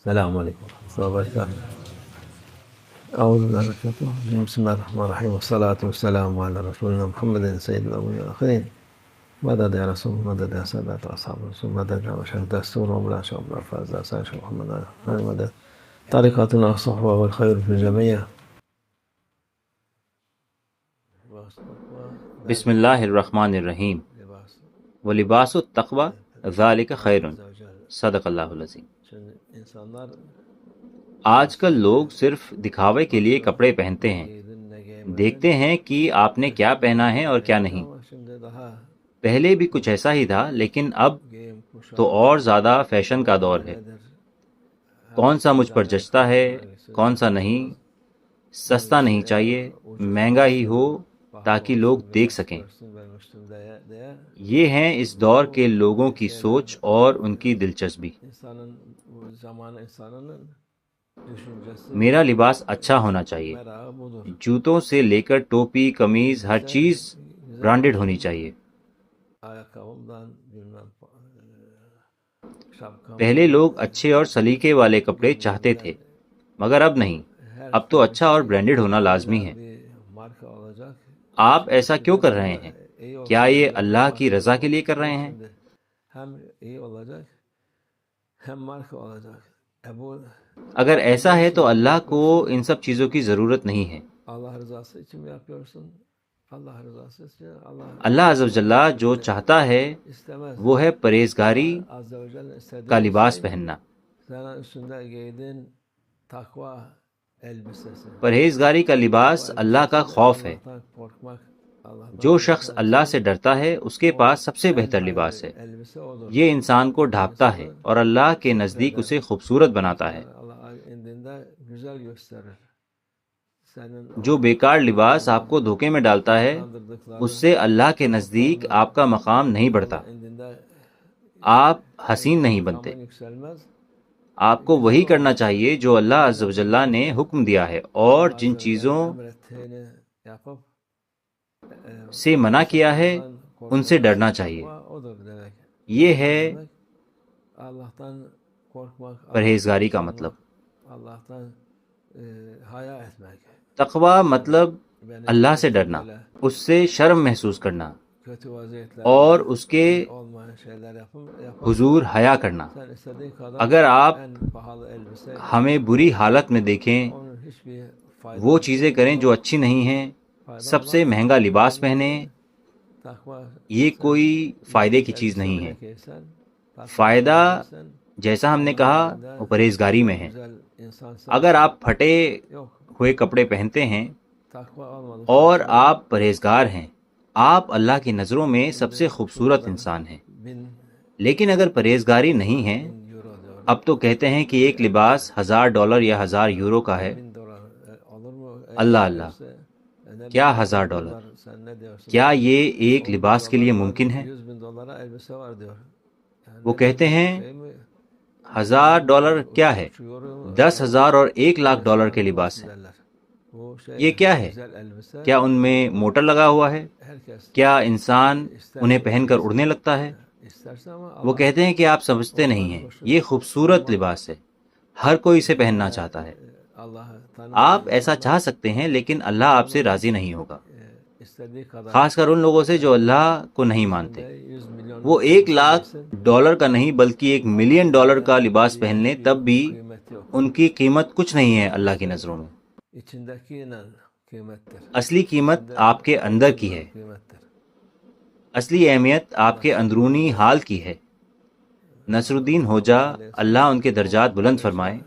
السلام عليكم ورحمة الله وبركاته. أعوذ بالله من الشيطان الرجيم. بسم الله الرحمن الرحيم، والصلاة والسلام على رسولنا محمد سيد الأولين والآخرين. مدد يا رسول، مدد يا سادات أصحاب الرسول، مدد يا مشاهد دستور وملا شعب الألفاظ أساس محمد مدد طريقتنا الصحبة والخير في الجميع. بسم اللہ الرحمن الرحیم ولباس التقوی ذالک خیر صدق اللہ العظیم۔ آج کل لوگ صرف دکھاوے کے لیے کپڑے پہنتے ہیں، دیکھتے ہیں کہ آپ نے کیا پہنا ہے اور کیا نہیں۔ پہلے بھی کچھ ایسا ہی تھا، لیکن اب تو اور زیادہ فیشن کا دور ہے۔ کون سا مجھ پر جچتا ہے، کون سا نہیں، سستا نہیں چاہیے، مہنگا ہی ہو تاکہ لوگ دیکھ سکیں۔ یہ ہیں اس دور کے لوگوں کی سوچ اور ان کی دلچسپی۔ میرا لباس اچھا ہونا چاہیے، جوتوں سے لے کر ٹوپی، قمیض، ہر چیز برانڈڈ ہونی چاہیے۔ پہلے لوگ اچھے اور سلیقے والے کپڑے چاہتے تھے، مگر اب نہیں، اب تو اچھا اور برانڈڈ ہونا لازمی ہے۔ آپ ایسا کیوں کر رہے ہیں؟ کیا یہ اللہ کی رضا کے لیے کر رہے ہیں؟ اگر ایسا ہے تو اللہ کو ان سب چیزوں کی ضرورت نہیں ہے۔ اللہ عز و جل جو چاہتا ہے وہ ہے پرہیزگاری کا لباس پہننا۔ پرہیزگاری کا لباس اللہ کا خوف ہے۔ جو شخص اللہ سے ڈرتا ہے اس کے پاس سب سے بہتر لباس ہے۔ یہ انسان کو ڈھانپتا ہے اور اللہ کے نزدیک اسے خوبصورت بناتا ہے۔ جو بیکار لباس آپ کو دھوکے میں ڈالتا ہے، اس سے اللہ کے نزدیک آپ کا مقام نہیں بڑھتا، آپ حسین نہیں بنتے۔ آپ کو وہی کرنا چاہیے جو اللہ عز و جل نے حکم دیا ہے، اور جن چیزوں سے منع کیا ہے ان سے ڈرنا چاہیے۔ یہ ہے پرہیزگاری کا مطلب۔ تقوی مطلب اللہ سے ڈرنا، اس سے شرم محسوس کرنا اور اس کے حضور حیا کرنا۔ اگر آپ ہمیں بری حالت میں دیکھیں، وہ چیزیں کریں جو اچھی نہیں ہیں، سب سے مہنگا لباس پہنیں، یہ کوئی فائدے کی چیز نہیں ہے۔ فائدہ جیسا ہم نے کہا وہ پرہیزگاری میں ہے۔ اگر آپ پھٹے ہوئے کپڑے پہنتے ہیں اور آپ پرہیزگار ہیں، آپ اللہ کی نظروں میں سب سے خوبصورت انسان ہیں۔ لیکن اگر پرہیزگاری نہیں ہے، اب تو کہتے ہیں کہ ایک لباس $1000 یا $1000 کا ہے۔ اللہ اللہ، کیا $1000؟ کیا یہ ایک لباس کے لیے ممکن ہے؟ وہ کہتے ہیں $1000 کیا ہے؟ 10,000 اور $1,00,000 کے لباس ہیں۔ یہ کیا ہے؟ کیا ان میں موٹر لگا ہوا ہے؟ کیا انسان انہیں پہن کر اڑنے لگتا ہے؟ وہ کہتے ہیں کہ آپ سمجھتے نہیں ہیں، یہ خوبصورت لباس ہے، ہر کوئی اسے پہننا چاہتا ہے۔ آپ ایسا چاہ سکتے ہیں، لیکن اللہ آپ سے راضی نہیں ہوگا، خاص کر ان لوگوں سے جو اللہ کو نہیں مانتے۔ وہ $1,00,000 کا نہیں بلکہ $1,000,000 کا لباس پہن لیں، تب بھی ان کی قیمت کچھ نہیں ہے اللہ کی نظروں میں۔ اصلی قیمت آپ کے اندر کی ہے، اصلی اہمیت آپ کے اندرونی حال کی ہے۔ نصر الدین ہوجا، اللہ ان کے درجات بلند فرمائے،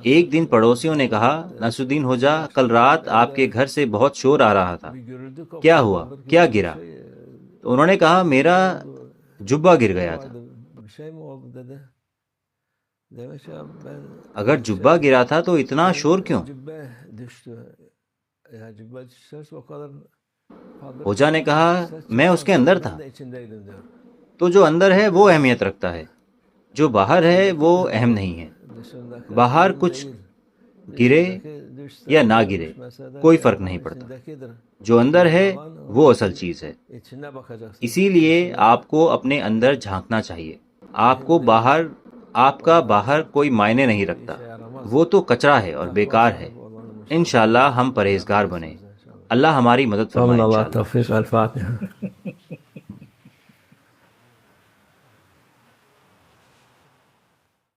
ایک دن پڑوسیوں نے کہا، نصر الدین ہوجا، کل رات آپ کے گھر سے بہت شور آ رہا تھا، کیا ہوا، کیا گرا؟ تو انہوں نے کہا، میرا جبہ گر گیا تھا۔ اگر جبہ گرا تھا تو اتنا شور کیوں؟ ہوجا نے کہا، میں اس کے اندر تھا۔ تو جو اندر ہے وہ اہمیت رکھتا ہے، جو باہر ہے وہ اہم نہیں ہے۔ باہر کچھ گرے یا نہ گرے کوئی فرق نہیں پڑتا، جو اندر ہے وہ اصل چیز ہے۔ اسی لیے آپ کو اپنے اندر جھانکنا چاہیے۔ آپ کو باہر آپ کا باہر کوئی معنی نہیں رکھتا، وہ تو کچرا ہے اور بیکار ہے۔ انشاءاللہ ہم پرہیزگار بنیں، اللہ ہماری مدد فرمائے اللہ انشاءاللہ۔ التوفیق، الفاتحہ۔